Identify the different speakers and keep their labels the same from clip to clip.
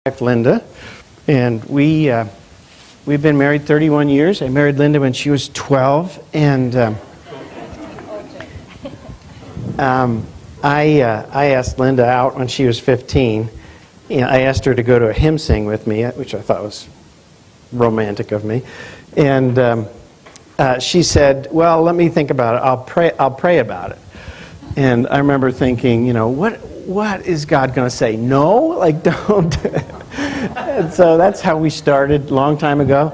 Speaker 1: wife Linda, and we've been married 31 years. I married Linda when she was 12, and I asked Linda out when she was 15. I asked her to go to a hymn sing with me, which I thought was romantic of me, and she said, "Well, let me think about it. I'll pray about it." And I remember thinking, what is God going to say? No? Like, don't. And so that's how we started a long time ago.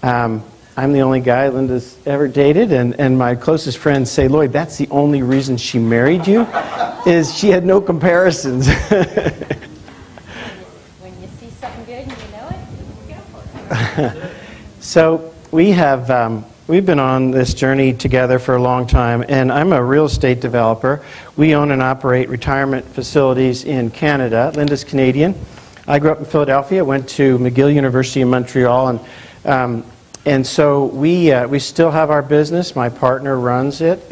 Speaker 1: I'm the only guy Linda's ever dated, and my closest friends say, "Lloyd, that's the only reason she married you, is she had no comparisons."
Speaker 2: When you see something good and you know it, you go for it.
Speaker 1: So we've been on this journey together for a long time, and I'm a real estate developer. We own and operate retirement facilities in Canada. Linda's Canadian. I grew up in Philadelphia, went to McGill University in Montreal, and so we still have our business. My partner runs it,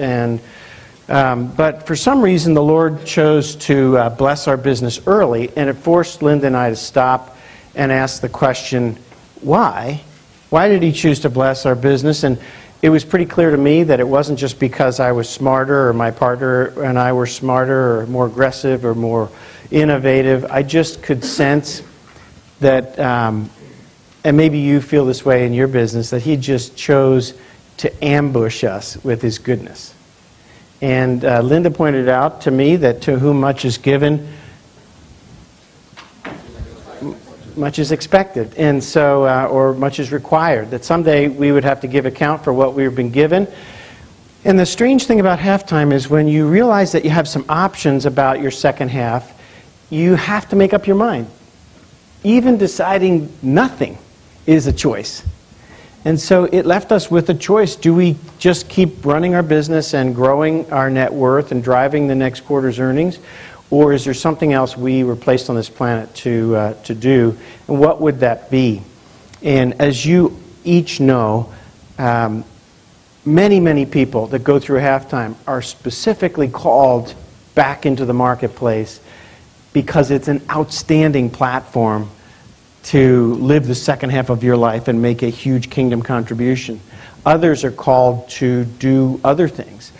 Speaker 1: but for some reason the Lord chose to bless our business early, and it forced Linda and I to stop and ask the question, why? Why did He choose to bless our business? And it was pretty clear to me that it wasn't just because I was smarter, or my partner and I were smarter, or more aggressive, or more innovative. I just could sense that, and maybe you feel this way in your business, that He just chose to ambush us with His goodness. And Linda pointed out to me that to whom much is given, much is expected, and so, or much is required, that someday we would have to give account for what we've been given. And the strange thing about halftime is when you realize that you have some options about your second half, you have to make up your mind. Even deciding nothing is a choice. And so it left us with a choice. Do we just keep running our business and growing our net worth and driving the next quarter's earnings? Or is there something else we were placed on this planet to do? And what would that be? And as you each know, many, many people that go through halftime are specifically called back into the marketplace because it's an outstanding platform to live the second half of your life and make a huge kingdom contribution. Others are called to do other things.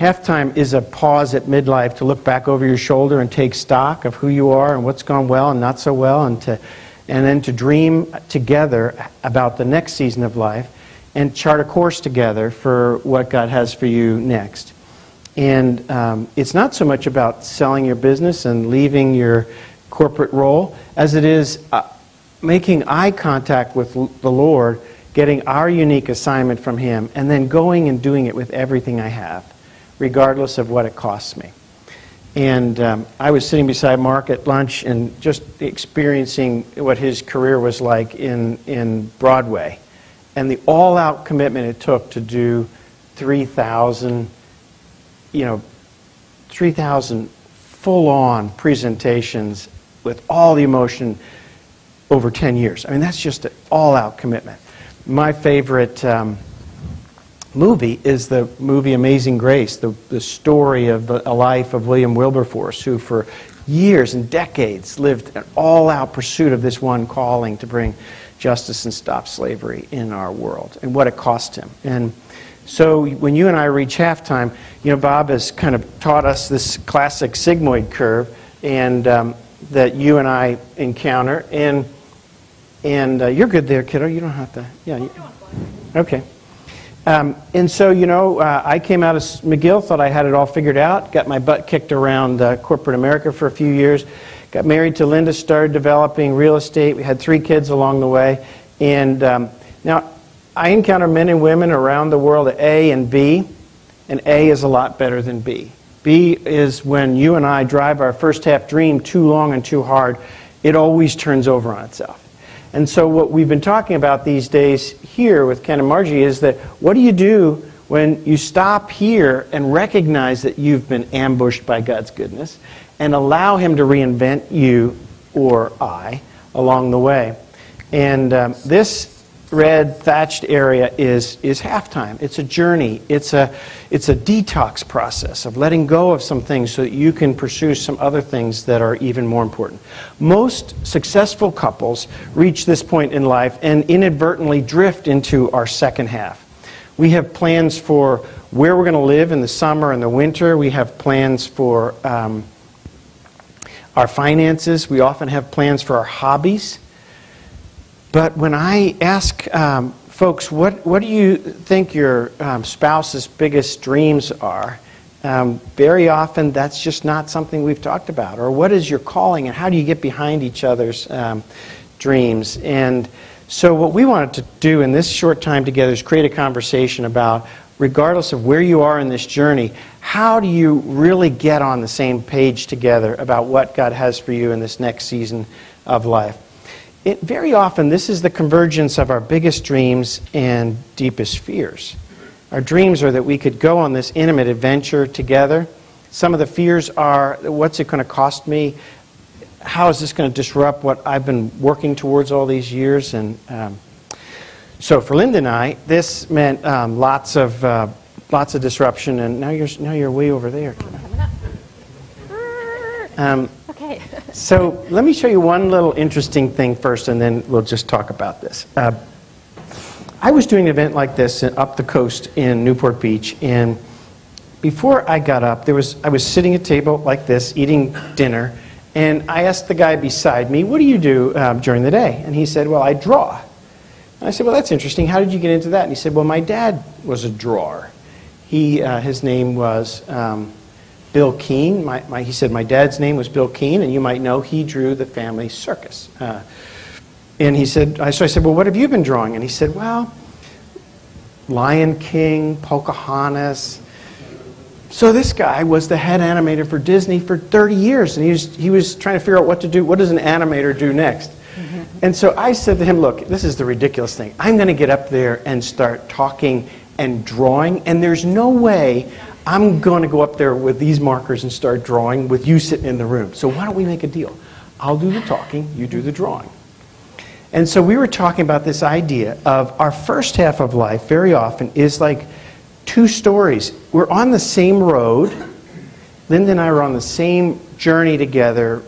Speaker 1: Halftime is a pause at midlife to look back over your shoulder and take stock of who you are and what's gone well and not so well, and then to dream together about the next season of life and chart a course together for what God has for you next. And it's not so much about selling your business and leaving your corporate role as it is making eye contact with the Lord, getting our unique assignment from Him, and then going and doing it with everything I have, regardless of what it costs me. And I was sitting beside Mark at lunch and just experiencing what his career was like in Broadway, and the all-out commitment it took to do 3,000 full-on presentations with all the emotion over 10 years. I mean, that's just an all-out commitment. My favorite movie is the movie Amazing Grace, the story of a life of William Wilberforce, who for years and decades lived an all-out pursuit of this one calling to bring justice and stop slavery in our world, and what it cost him. And so when you and I reach halftime, Bob has kind of taught us this classic sigmoid curve, and that you and I encounter, and you're good there, kiddo. You don't have to. Yeah. Okay. And so, I came out of McGill, thought I had it all figured out, got my butt kicked around corporate America for a few years, got married to Linda, started developing real estate. We had 3 kids along the way. And now I encounter men and women around the world at A and B, and A is a lot better than B. B is when you and I drive our first half dream too long and too hard, it always turns over on itself. And so what we've been talking about these days here with Ken and Margie is that what do you do when you stop here and recognize that you've been ambushed by God's goodness and allow Him to reinvent you or I along the way? And this red thatched area is halftime. It's a journey. It's a detox process of letting go of some things so that you can pursue some other things that are even more important. Most successful couples reach this point in life and inadvertently drift into our second half. We have plans for where we're going to live in the summer and the winter. We have plans for our finances. We often have plans for our hobbies. But when I ask folks, what do you think your spouse's biggest dreams are? Very often that's just not something we've talked about. Or what is your calling and how do you get behind each other's dreams? And so what we wanted to do in this short time together is create a conversation about, regardless of where you are in this journey, how do you really get on the same page together about what God has for you in this next season of life? Very often, this is the convergence of our biggest dreams and deepest fears. Our dreams are that we could go on this intimate adventure together. Some of the fears are, what's it going to cost me? How is this going to disrupt what I've been working towards all these years? And so for Linda and I, this meant lots of disruption. And now you're way over there.
Speaker 2: Okay.
Speaker 1: So let me show you one little interesting thing first, and then we'll just talk about this. I was doing an event like this up the coast in Newport Beach, and before I got up, I was sitting at a table like this, eating dinner, and I asked the guy beside me, "What do you do during the day?" And he said, "Well, I draw." And I said, "Well, that's interesting. How did you get into that?" And he said, "Well, my dad was a drawer. His name was Bill Keene." He said, "My dad's name was Bill Keene, and you might know he drew the family circus." And he said, so I said, "Well, what have you been drawing?" And he said, "Well, Lion King, Pocahontas." So this guy was the head animator for Disney for 30 years, and he was trying to figure out what to do. What does an animator do next? And so I said to him, "Look, this is the ridiculous thing. I'm going to get up there and start talking and drawing, and there's no way I'm going to go up there with these markers and start drawing with you sitting in the room. So why don't we make a deal? I'll do the talking, you do the drawing." And so we were talking about this idea of our first half of life very often is like two stories. We're on the same road. Linda and I were on the same journey together,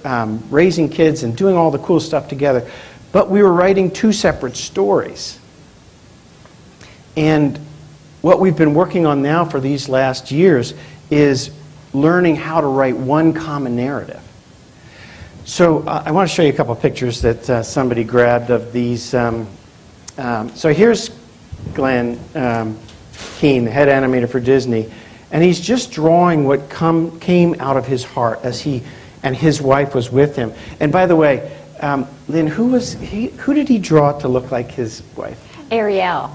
Speaker 1: raising kids and doing all the cool stuff together. But we were writing two separate stories. And what we've been working on now for these last years is learning how to write one common narrative. So I want to show you a couple of pictures that somebody grabbed of these. So here's Glenn Keene, the head animator for Disney, and he's just drawing what came out of his heart as he and his wife was with him. And by the way, Lynn, who did he draw to look like his wife?
Speaker 2: Ariel.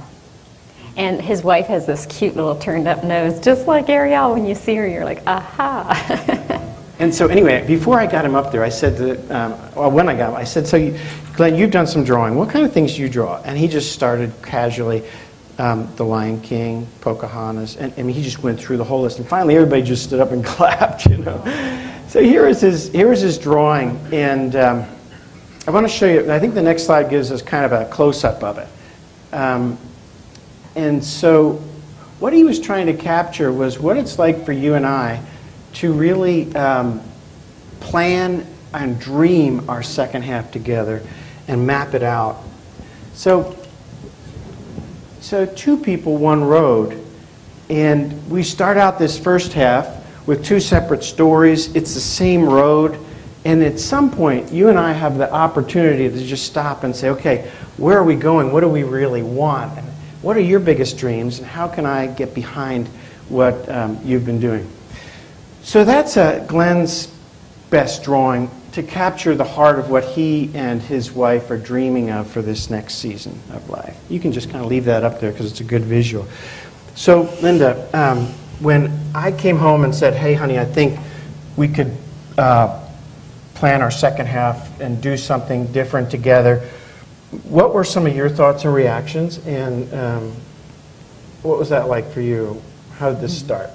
Speaker 2: And his wife has this cute little turned up nose, just like Ariel. When you see her, you're like, aha.
Speaker 1: And so anyway, before I got him up there, I said when I got him, I said, "So Glenn, you've done some drawing. What kind of things do you draw?" And he just started casually, the Lion King, Pocahontas, and he just went through the whole list. And finally, everybody just stood up and clapped, you know. So here was his drawing, and I want to show you. I think the next slide gives us kind of a close-up of it. And so what he was trying to capture was what it's like for you and I to really plan and dream our second half together and map it out. So two people, one road. And we start out this first half with two separate stories. It's the same road. And at some point, you and I have the opportunity to just stop and say, okay, where are we going? What do we really want? And what are your biggest dreams? And how can I get behind what you've been doing? So that's Glenn's best drawing to capture the heart of what he and his wife are dreaming of for this next season of life. You can just kind of leave that up there because it's a good visual. So, Linda, when I came home and said, "Hey, honey, I think we could plan our second half and do something different together," what were some of your thoughts and reactions? And what was that like for you? How did this start?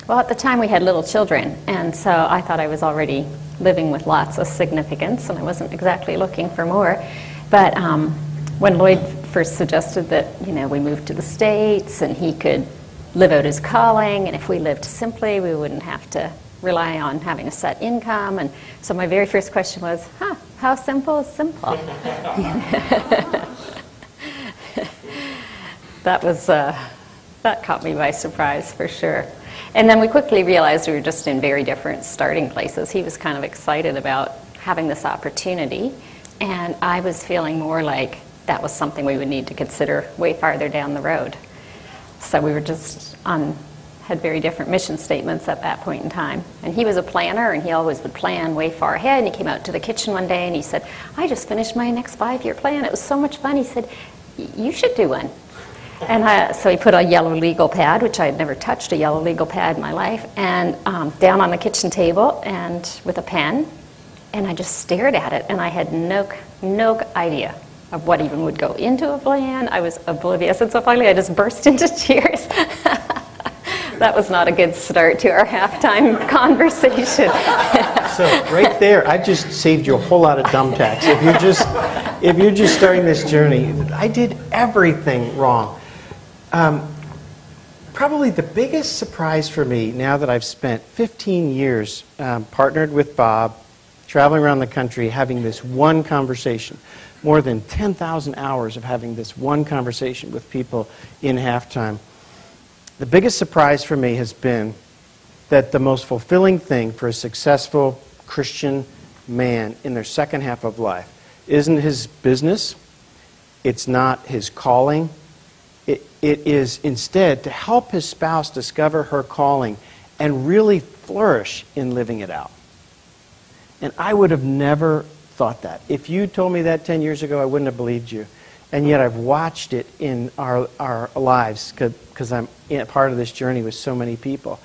Speaker 2: Well, at the time we had little children, and so I thought I was already living with lots of significance, and I wasn't exactly looking for more. But when Lloyd first suggested that, we moved to the States and he could live out his calling, and if we lived simply, we wouldn't have to rely on having a set income. And so my very first question was, how simple is simple? That caught me by surprise for sure. And then we quickly realized we were just in very different starting places. He was kind of excited about having this opportunity, and I was feeling more like that was something we would need to consider way farther down the road. So we were just had very different mission statements at that point in time. And he was a planner, and he always would plan way far ahead. And he came out to the kitchen one day and he said, I just finished my next 5-year plan. It was so much fun. He said, you should do one. And so he put a yellow legal pad, which I had never touched a yellow legal pad in my life, and down on the kitchen table and with a pen. And I just stared at it, and I had no idea of what even would go into a plan. I was oblivious, and so finally I just burst into tears. That was not a good start to our halftime conversation.
Speaker 1: So right there, I just saved you a whole lot of thumbtacks. If you're just starting this journey, I did everything wrong. Probably the biggest surprise for me, now that I've spent 15 years partnered with Bob, traveling around the country, having this one conversation, more than 10,000 hours of having this one conversation with people in halftime. The biggest surprise for me has been that the most fulfilling thing for a successful Christian man in their second half of life isn't his business, it's not his calling, it is instead to help his spouse discover her calling and really flourish in living it out. And I would have never thought that. If you told me that 10 years ago, I wouldn't have believed you. And yet I've watched it in our lives because I'm part of this journey with so many people.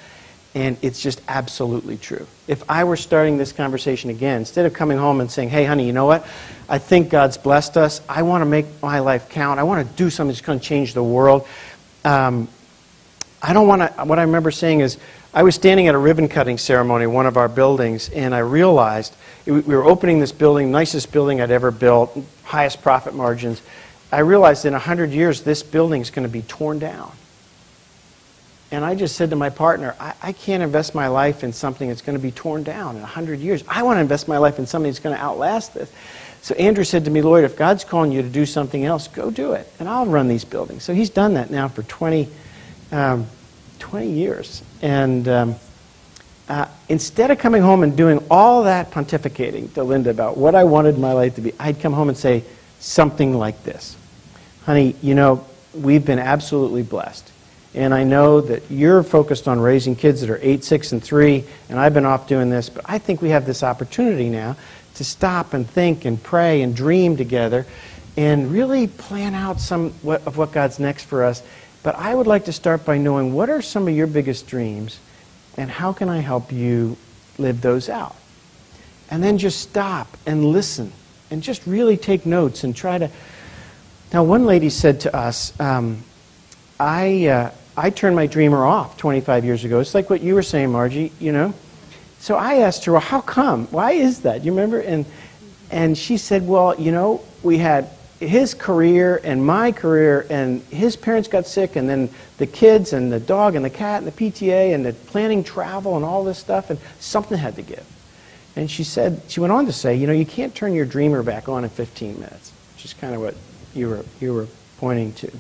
Speaker 1: And it's just absolutely true. If I were starting this conversation again, instead of coming home and saying, hey, honey, you know what? I think God's blessed us. I want to make my life count. I want to do something that's going to change the world. I don't want to, what I remember saying is, I was standing at a ribbon cutting ceremony in one of our buildings, and I realized we were opening this building, nicest building I'd ever built, highest profit margins. I realized in 100 years, this building is going to be torn down. And I just said to my partner, I can't invest my life in something that's going to be torn down in 100 years. I want to invest my life in something that's going to outlast this. So Andrew said to me, Lloyd, if God's calling you to do something else, go do it, and I'll run these buildings. So he's done that now for 20 years. And instead of coming home and doing all that pontificating to Linda about what I wanted my life to be, I'd come home and say something like this. Honey, you know, we've been absolutely blessed. And I know that you're focused on raising kids that are 8, 6, and 3, and I've been off doing this, but I think we have this opportunity now to stop and think and pray and dream together and really plan out some of what God's next for us. But I would like to start by knowing what are some of your biggest dreams and how can I help you live those out? And then just stop and listen and just really take notes and try to... Now, one lady said to us, I turned my dreamer off 25 years ago. It's like what you were saying, Margie, you know. So I asked her, well, how come? Why is that? You remember? And she said, well, you know, we had his career and my career, and his parents got sick, and then the kids and the dog and the cat and the PTA and the planning travel and all this stuff, and something had to give. And she said, she went on to say, you know, you can't turn your dreamer back on in 15 minutes, which is kind of what you were pointing to.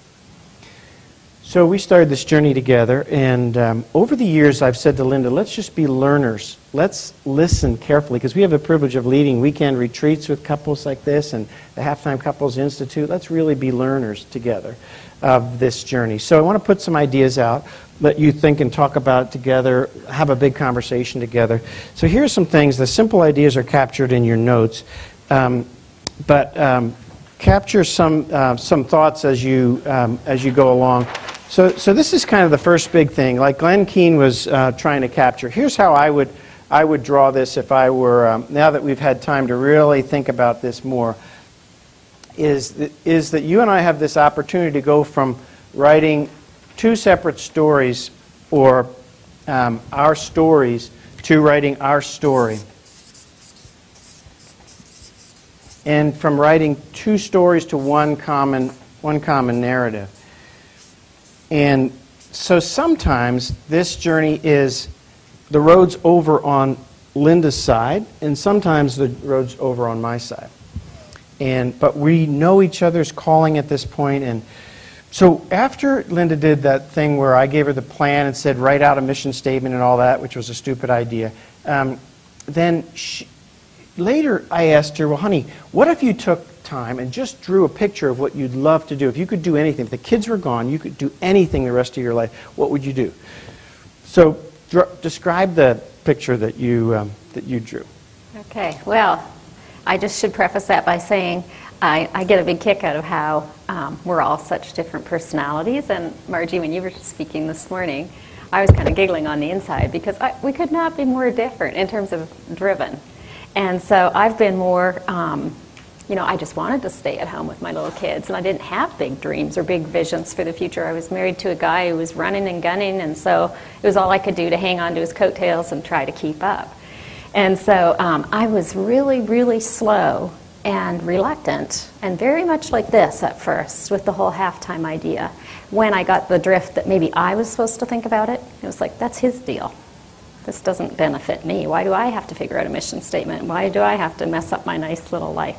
Speaker 1: So we started this journey together, and over the years I've said to Linda, let's just be learners. Let's listen carefully, because we have the privilege of leading weekend retreats with couples like this and the Halftime Couples Institute. Let's really be learners together of this journey. So I want to put some ideas out, let you think and talk about it together, have a big conversation together. So here's some things. The simple ideas are captured in your notes, but capture some thoughts as you go along. So this is kind of the first big thing, like Glenn Keane was trying to capture. Here's how I would draw this if I were, now that we've had time to really think about this more, is that you and I have this opportunity to go from writing two separate stories, or our stories, to writing our story. and from writing two stories to one common narrative. And so sometimes this journey is the road's over on Linda's side, and sometimes the road's over on my side. But we know each other's calling at this point, and so after Linda did that thing where I gave her the plan and said write out a mission statement and all that, which was a stupid idea, then later I asked her, well, honey, what if you took time and just drew a picture of what you'd love to do? If you could do anything, if the kids were gone, you could do anything the rest of your life, what would you do? So describe the picture that you drew. Okay,
Speaker 2: well, I just should preface that by saying I get a big kick out of how we're all such different personalities. And Margie, when you were speaking this morning, I was kind of giggling on the inside because we could not be more different in terms of driven. And so I've been more, I just wanted to stay at home with my little kids, and I didn't have big dreams or big visions for the future. I was married to a guy who was running and gunning, and so it was all I could do to hang on to his coattails and try to keep up. And so I was really, really slow and reluctant, and very much like this at first with the whole halftime idea. When I got the drift that maybe I was supposed to think about it, it was like, that's his deal. This doesn't benefit me. Why do I have to figure out a mission statement? Why do I have to mess up my nice little life?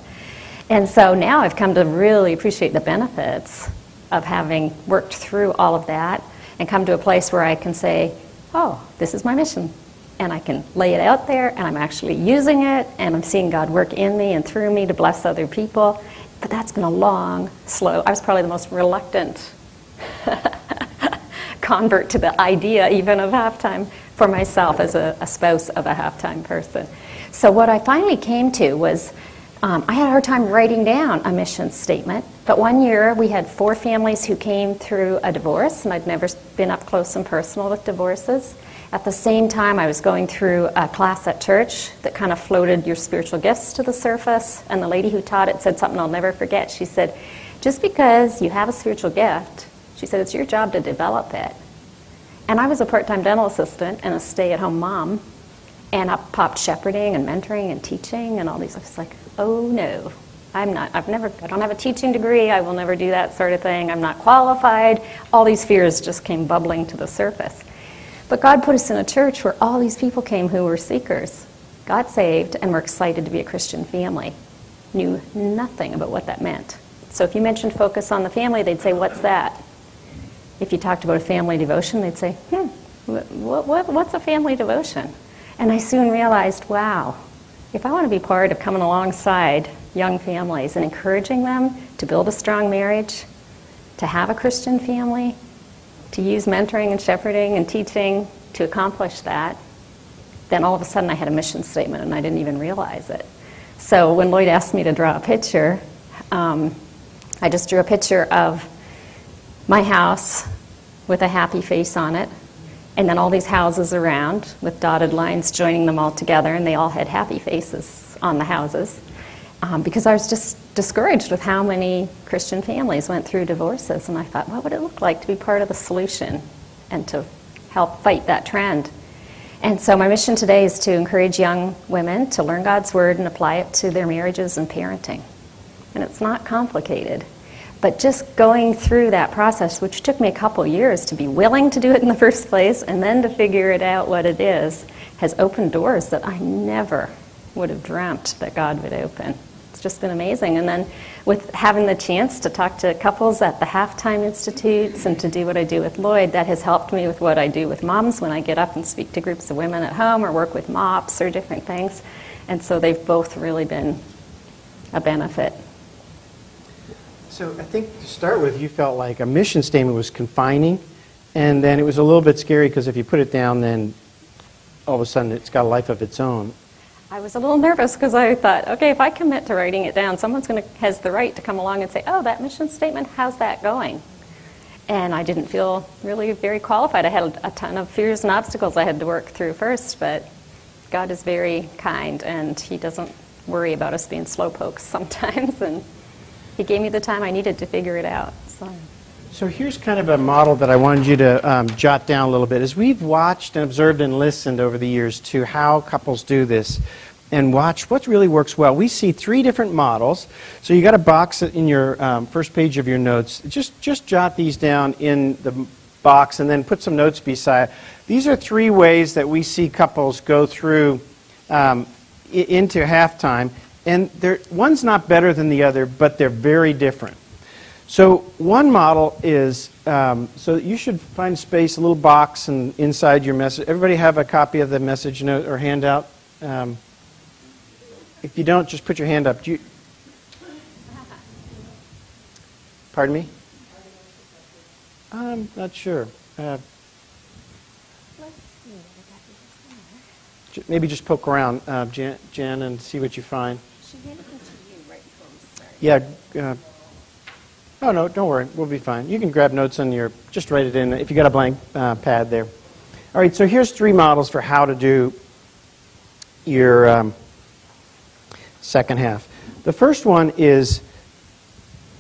Speaker 2: And so now I've come to really appreciate the benefits of having worked through all of that and come to a place where I can say, oh, this is my mission. And I can lay it out there, and I'm actually using it, and I'm seeing God work in me and through me to bless other people. But that's been a long, slow, I was probably the most reluctant convert to the idea even of halftime for myself as a spouse of a halftime person. So what I finally came to was I had a hard time writing down a mission statement, but one year we had 4 families who came through a divorce, and I'd never been up close and personal with divorces. At the same time, I was going through a class at church that kind of floated your spiritual gifts to the surface, and the lady who taught it said something I'll never forget. She said, just because you have a spiritual gift, she said, it's your job to develop it. And I was a part-time dental assistant and a stay-at-home mom, and up popped shepherding and mentoring and teaching and all these. I was like, oh no, I don't have a teaching degree, I will never do that sort of thing, I'm not qualified. All these fears just came bubbling to the surface. But God put us in a church where all these people came who were seekers, got saved, and were excited to be a Christian family. Knew nothing about what that meant. So if you mentioned focus on the family, they'd say, what's that? If you talked about a family devotion, they'd say, what's a family devotion? And I soon realized, wow, if I want to be part of coming alongside young families and encouraging them to build a strong marriage, to have a Christian family, to use mentoring and shepherding and teaching to accomplish that, then all of a sudden I had a mission statement and I didn't even realize it. So when Lloyd asked me to draw a picture, I just drew a picture of my house with a happy face on it, and then all these houses around with dotted lines joining them all together, and they all had happy faces on the houses. Because I was just discouraged with how many Christian families went through divorces, and I thought, what would it look like to be part of the solution and to help fight that trend? And so my mission today is to encourage young women to learn God's Word and apply it to their marriages and parenting. And it's not complicated, but just going through that process, which took me a couple years to be willing to do it in the first place and then to figure it out what it is, has opened doors that I never would have dreamt that God would open. It's just been amazing. And then with having the chance to talk to couples at the halftime institutes and to do what I do with Lloyd, that has helped me with what I do with moms when I get up and speak to groups of women at home or work with MOPS or different things. And so they've both really been a benefit.
Speaker 1: So I think to start with, you felt like a mission statement was confining, and then it was a little bit scary because if you put it down, then all of a sudden it's got a life of its own.
Speaker 2: I was a little nervous because I thought, okay, if I commit to writing it down, someone's has the right to come along and say, oh, that mission statement, how's that going? And I didn't feel really very qualified. I had a ton of fears and obstacles I had to work through first, but God is very kind, and He doesn't worry about us being slowpokes sometimes, and He gave me the time I needed to figure it out.
Speaker 1: So here's kind of a model that I wanted you to jot down a little bit. As we've watched and observed and listened over the years to how couples do this, and watch what really works well. We see 3 different models. So you got a box in your first page of your notes. Just jot these down in the box and then put some notes beside. These are 3 ways that we see couples go through into halftime. And one's not better than the other, but they're very different. So one model is, so you should find space, a little box inside your message. Everybody have a copy of the message note or handout? If you don't, just put your hand up. Pardon me? I'm not sure.
Speaker 3: Let's see.
Speaker 1: Maybe just poke around, Jan, and see what you find.
Speaker 3: She handed them to you right before we started.
Speaker 1: Yeah. Oh, no, don't worry. We'll be fine. You can grab notes on your, just write it in if you got a blank pad there. All right, so here's 3 models for how to do your second half. The first one is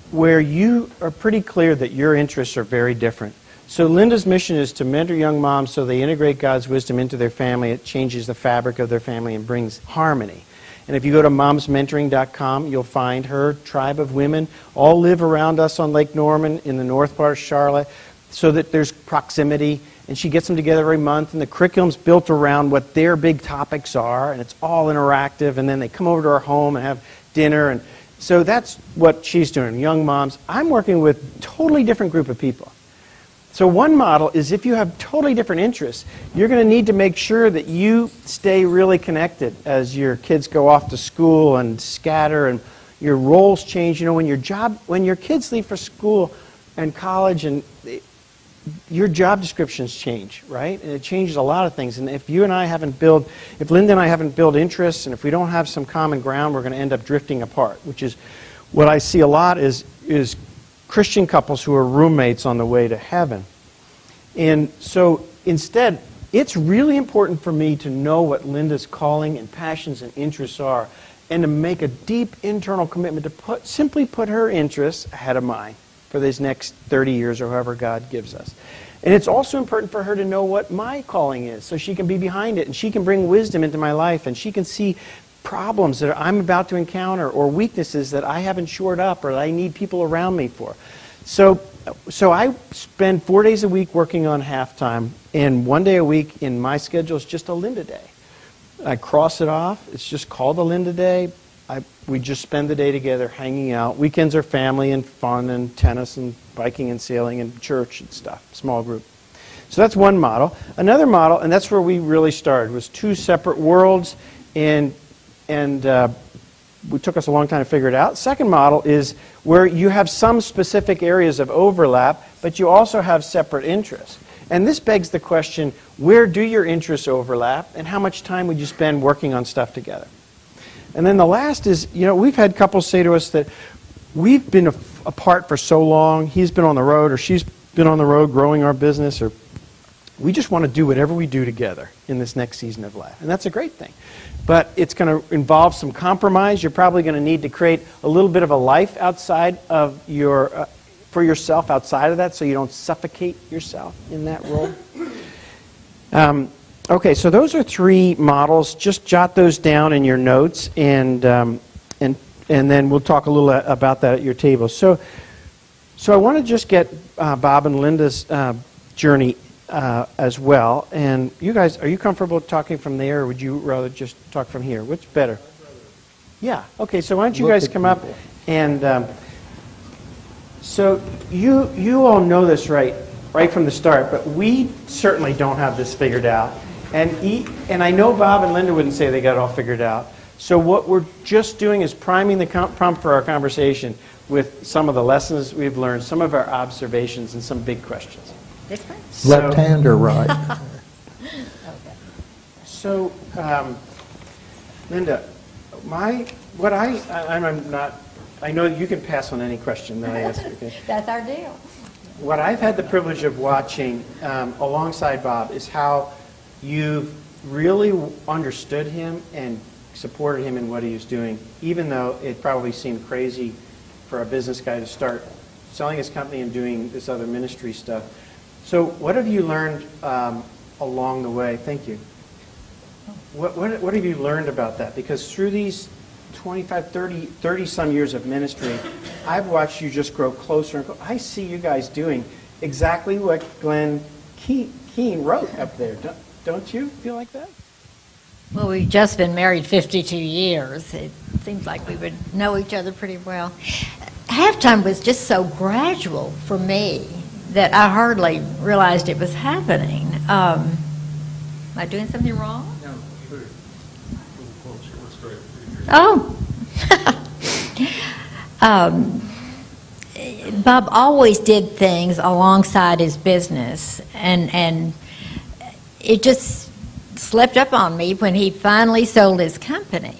Speaker 1: where you are pretty clear that your interests are very different. So Linda's mission is to mentor young moms so they integrate God's wisdom into their family. It changes the fabric of their family and brings harmony. And if you go to momsmentoring.com, you'll find her tribe of women all live around us on Lake Norman in the north part of Charlotte so that there's proximity. And she gets them together every month, and the curriculum's built around what their big topics are, and it's all interactive. And then they come over to our home and have dinner. And so that's what she's doing, young moms. I'm working with a totally different group of people. So one model is if you have totally different interests, you're going to need to make sure that you stay really connected as your kids go off to school and scatter and your roles change. You know, when your kids leave for school and college, and your job descriptions change, right? And it changes a lot of things. And if Linda and I haven't built interests, and if we don't have some common ground, we're going to end up drifting apart, which is what I see a lot is Christian couples who are roommates on the way to heaven. And so instead, it's really important for me to know what Linda's calling and passions and interests are, and to make a deep internal commitment to simply put her interests ahead of mine for these next 30 years or however God gives us. And it's also important for her to know what my calling is so she can be behind it and she can bring wisdom into my life and she can see problems that I'm about to encounter or weaknesses that I haven't shored up or that I need people around me for. So I spend 4 days a week working on halftime, and 1 day a week in my schedule is just a Linda day. I cross it off. It's just called a Linda day. We just spend the day together hanging out. Weekends are family and fun and tennis and biking and sailing and church and stuff, small group. So that's one model. Another model, and that's where we really started, was 2 separate worlds, and it took us a long time to figure it out. Second model is where you have some specific areas of overlap, but you also have separate interests. And this begs the question, where do your interests overlap, and how much time would you spend working on stuff together? And then the last is, you know, we've had couples say to us that we've been apart for so long, he's been on the road or she's been on the road growing our business, or we just want to do whatever we do together in this next season of life. And that's a great thing. But it's going to involve some compromise. You're probably going to need to create a little bit of a life outside of for yourself outside of that so you don't suffocate yourself in that role. Okay, so those are 3 models. Just jot those down in your notes, and then we'll talk a little about that at your table. So I want to just get Bob and Linda's journey as well. And you guys, are you comfortable talking from there, or would you rather just talk from here? What's better? Yeah. Okay. So why don't you guys come up and so you all know this right from the start, but we certainly don't have this figured out. And I know Bob and Linda wouldn't say they got it all figured out. So what we're just doing is priming the prompt for our conversation with some of the lessons we've learned, some of our observations, and some big questions.
Speaker 3: This one?
Speaker 4: Left hand or right?
Speaker 3: Okay.
Speaker 1: So, Linda, I know you can pass on any question that I ask. Okay?
Speaker 3: That's our deal.
Speaker 1: What I've had the privilege of watching alongside Bob is how you've really understood him and supported him in what he was doing, even though it probably seemed crazy for a business guy to start selling his company and doing this other ministry stuff. So what have you learned along the way? Thank you. What have you learned about that? Because through these 25, 30 some years of ministry, I've watched you just grow closer and closer. I see you guys doing exactly what Glenn Keane wrote up there. Don't you feel like that?
Speaker 4: Well, we've just been married 52 years. It seems like we would know each other pretty well. Halftime was just so gradual for me that I hardly realized it was happening. Am I doing something wrong?
Speaker 5: No, sure. A little closer. Let's go ahead.
Speaker 4: Oh. Bob always did things alongside his business, and it just slipped up on me when he finally sold his company,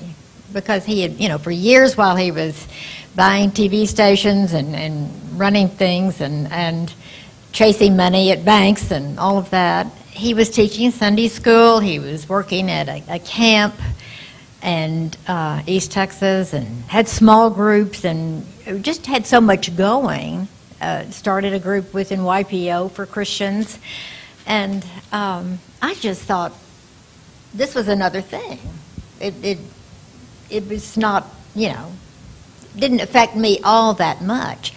Speaker 4: because he had, for years while he was buying TV stations and running things and chasing money at banks and all of that, he was teaching Sunday school, he was working at a camp and East Texas, and had small groups, and just had so much going. Started a group within YPO for Christians, and I just thought this was another thing. It was not, didn't affect me all that much.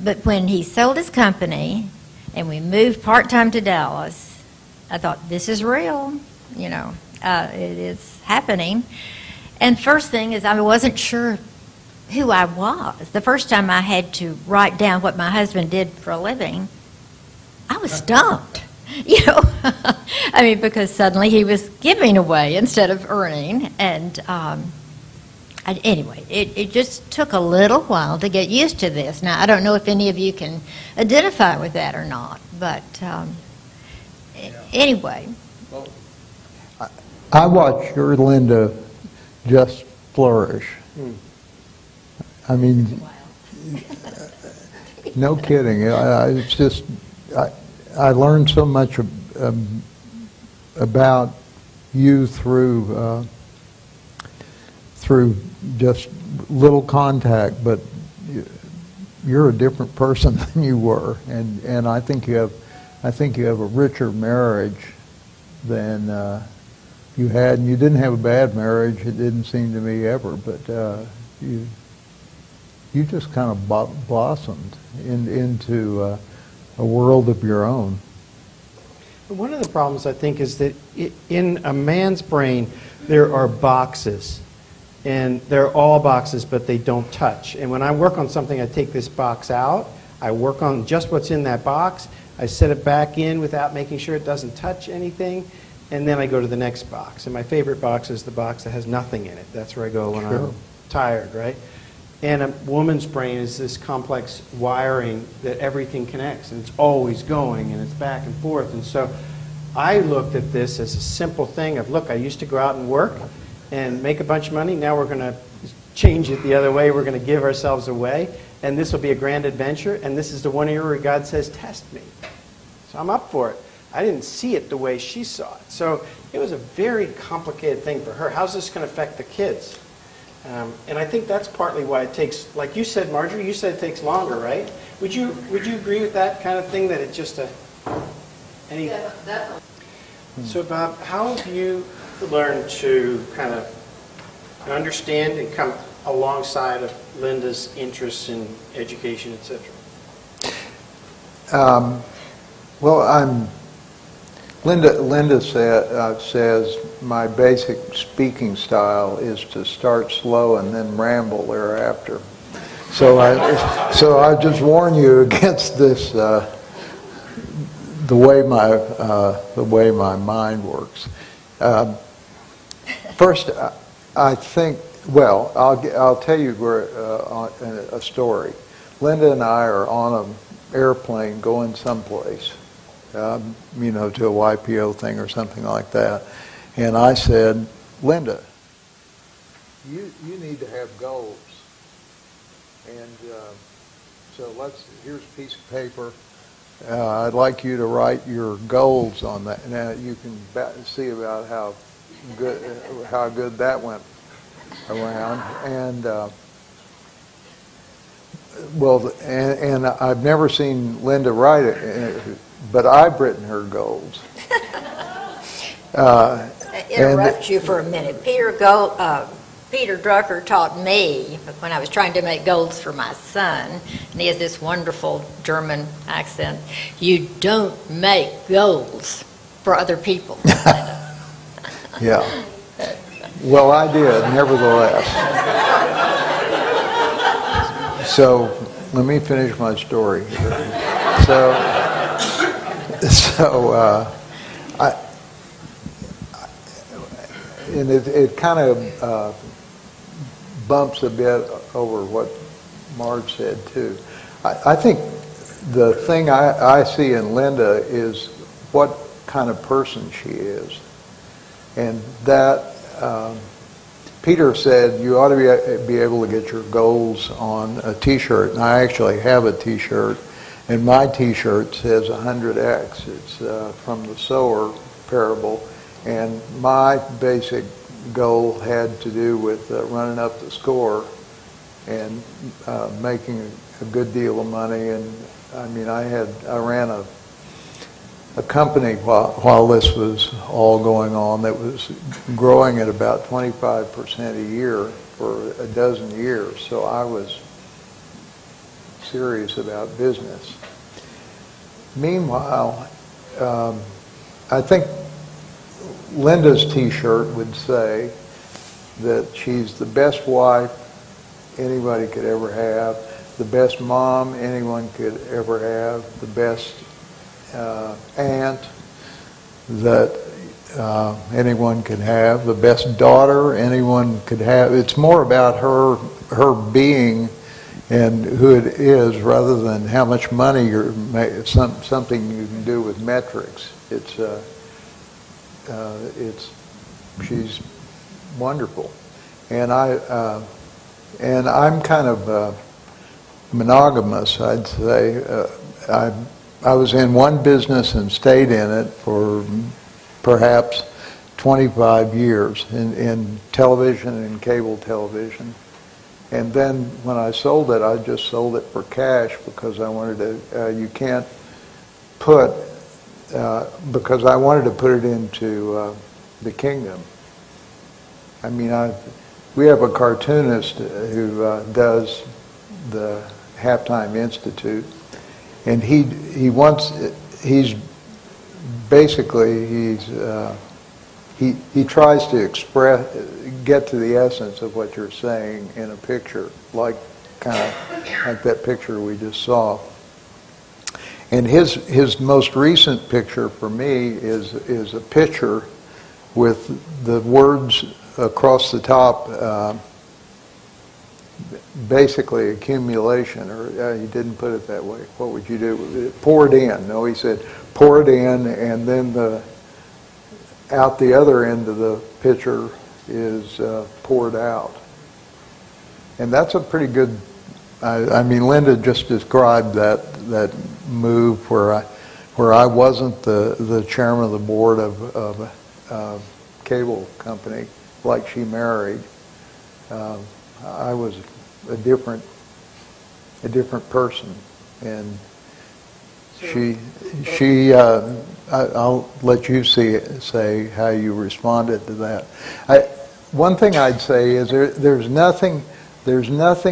Speaker 4: But when he sold his company and we moved part-time to Dallas, I thought, this is real, it is happening. And first thing is, I wasn't sure who I was. The first time I had to write down what my husband did for a living, I was stumped, because suddenly he was giving away instead of earning. And anyway, it just took a little while to get used to this. Now, I don't know if any of you can identify with that or not, but anyway.
Speaker 6: I watched your Linda just flourish. I mean, no kidding. I learned so much about you through just little contact, but you're a different person than you were, and I think you have a richer marriage than you had, and you didn't have a bad marriage. It didn't seem to me ever, but you just kind of blossomed into a world of your own.
Speaker 1: One of the problems, I think, is that in a man's brain, there are boxes. And they're all boxes, but they don't touch. And when I work on something, I take this box out. I work on just what's in that box. I set it back in without making sure it doesn't touch anything. And then I go to the next box. And my favorite box is the box that has nothing in it. That's where I go when I'm tired, right? And a woman's brain is this complex wiring that everything connects, and it's always going, and it's back and forth. And so I looked at this as a simple thing of, look, I used to go out and work and make a bunch of money. Now we're going to change it the other way. We're going to give ourselves away, and this will be a grand adventure. And this is the one area where God says, test me. So I'm up for it. I didn't see it the way she saw it. So it was a very complicated thing for her. How's this going to affect the kids? And I think that's partly why it takes, like you said, Marjorie, you said it takes longer, right? Would you agree with that kind of thing, that it's just any? Yeah, definitely. So Bob, how have you learned to kind of understand and come alongside of Linda's interests in education, etc.?
Speaker 6: Well, Linda says my basic speaking style is to start slow and then ramble thereafter. So I just warn you against this. The way my mind works. First, I think. Well, I'll tell you a story. Linda and I are on an airplane going someplace. To a YPO thing or something like that. And I said, Linda, you need to have goals. And so here's a piece of paper. I'd like you to write your goals on that. Now you can see about how good that went around. And and I've never seen Linda write it. But I've written her goals.
Speaker 4: interrupt you for a minute. Peter Drucker taught me when I was trying to make golds for my son, and he has this wonderful German accent. You don't make golds for other people.
Speaker 6: Yeah. Well, I did, nevertheless. So let me finish my story. And it kind of bumps a bit over what Marge said too. I think the thing I see in Linda is what kind of person she is. And that, Peter said you ought to be able to get your goals on a t-shirt. And I actually have a t-shirt, and my t-shirt says 100X. It's from the sower parable. And my basic goal had to do with running up the score and making a good deal of money. And I mean, I ran a company while this was all going on that was growing at about 25% a year for a dozen years. So I was serious about business. Meanwhile, I think Linda's t-shirt would say that she's the best wife anybody could ever have, the best mom anyone could ever have, the best aunt that anyone could have, the best daughter anyone could have. It's more about her being and who it is rather than how much money something you can do with metrics. She's wonderful, and I'm kind of monogamous, I'd say. I was in one business and stayed in it for perhaps 25 years in television and cable television. And then when I sold it, I just sold it for cash because I wanted to, because I wanted to put it into the kingdom. I mean, we have a cartoonist who does the Halftime Institute, and he tries to get to the essence of what you're saying in a picture, like that picture we just saw. And his most recent picture for me is a picture with the words across the top, basically accumulation, or he didn't put it that way. What would you do? Pour it in. No, he said pour it in, and then out the other end of the pitcher is poured out. And that's a pretty good, I mean, Linda just described that move where I wasn't the chairman of the board of a cable company like she married. I was a different person, and I'll let you say how you responded to that. One thing I'd say is there's nothing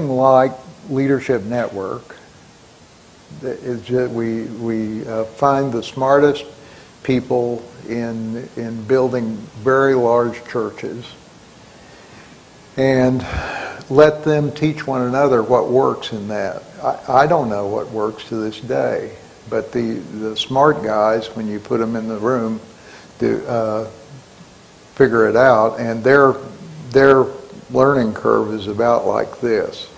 Speaker 6: like Leadership Network. It's just, we find the smartest people in building very large churches and let them teach one another what works in that. I don't know what works to this day, but the smart guys, when you put them in the room, do figure it out, and their learning curve is about like this.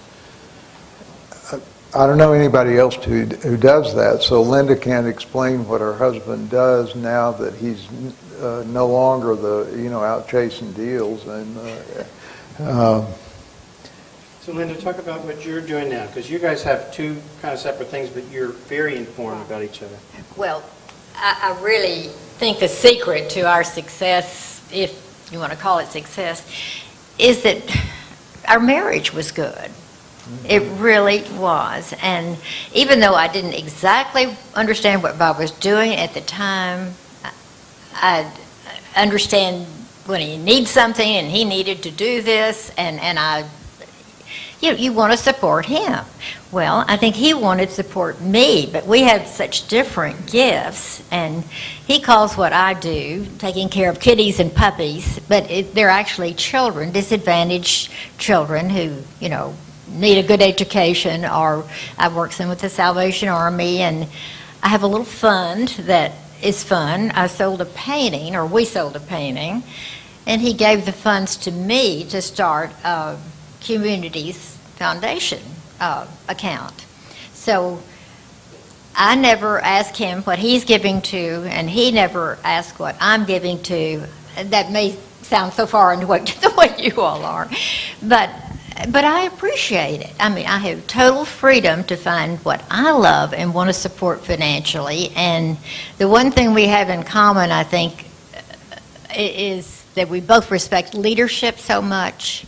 Speaker 6: I don't know anybody else who does that, so Linda can't explain what her husband does now that he's no longer out chasing deals. And
Speaker 1: so Linda, talk about what you're doing now, because you guys have two kind of separate things, but you're very informed about each other.
Speaker 4: Well, I really think the secret to our success, if you want to call it success, is that our marriage was good. It really was. And even though I didn't exactly understand what Bob was doing at the time, I understand when he needs something and he needed to do this, and you want to support him. Well, I think he wanted to support me, but we have such different gifts, and he calls what I do taking care of kitties and puppies, but they're actually children, disadvantaged children who, need a good education, or I work some with the Salvation Army, and I have a little fund that is fun. I sold a painting, or we sold a painting, and he gave the funds to me to start a Communities Foundation account. So I never ask him what he's giving to, and he never asks what I'm giving to. That may sound so far into what the way you all are, but I appreciate it. I mean, I have total freedom to find what I love and want to support financially. And the one thing we have in common, I think, is that we both respect leadership so much.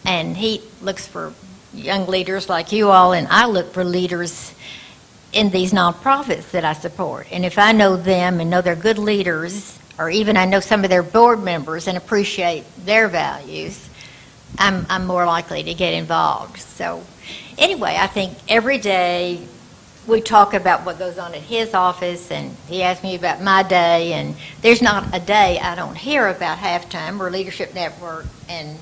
Speaker 4: And he looks for young leaders like you all, and I look for leaders in these nonprofits that I support. And if I know them and know they're good leaders, or even I know some of their board members and appreciate their values, I'm more likely to get involved. So anyway, I think every day we talk about what goes on at his office, and he asks me about my day, and there's not a day I don't hear about Halftime or Leadership Network, and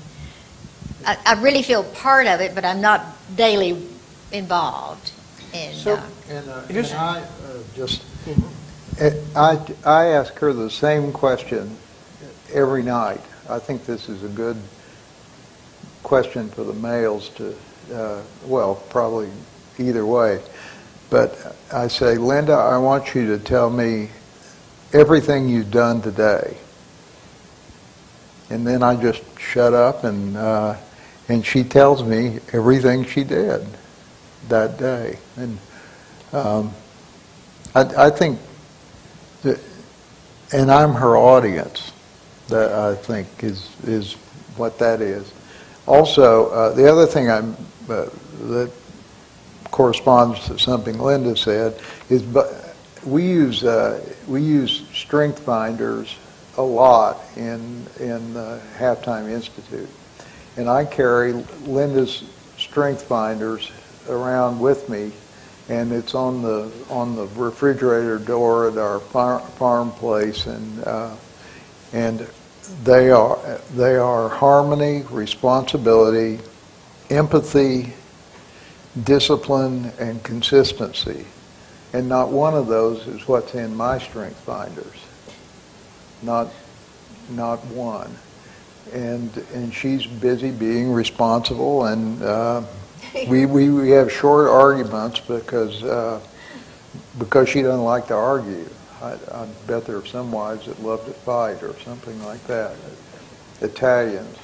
Speaker 4: I really feel part of it, but I'm not daily involved. And,
Speaker 6: I ask her the same question every night. I think this is a good question for the males to, probably either way. But I say, Linda, I want you to tell me everything you've done today. And then I just shut up, and she tells me everything she did that day. And I think that, and I'm her audience, that I think is what that is. Also, the other thing that corresponds to something Linda said is, we use strength finders a lot in the Halftime Institute, and I carry Linda's strength finders around with me, and it's on the refrigerator door at our farm place, and they are harmony, responsibility, empathy, discipline, and consistency. And not one of those is what's in my strength finders. Not one. And she's busy being responsible, and we have short arguments because she doesn't like to argue. I bet there are some wives that love to fight or something like that. Italians.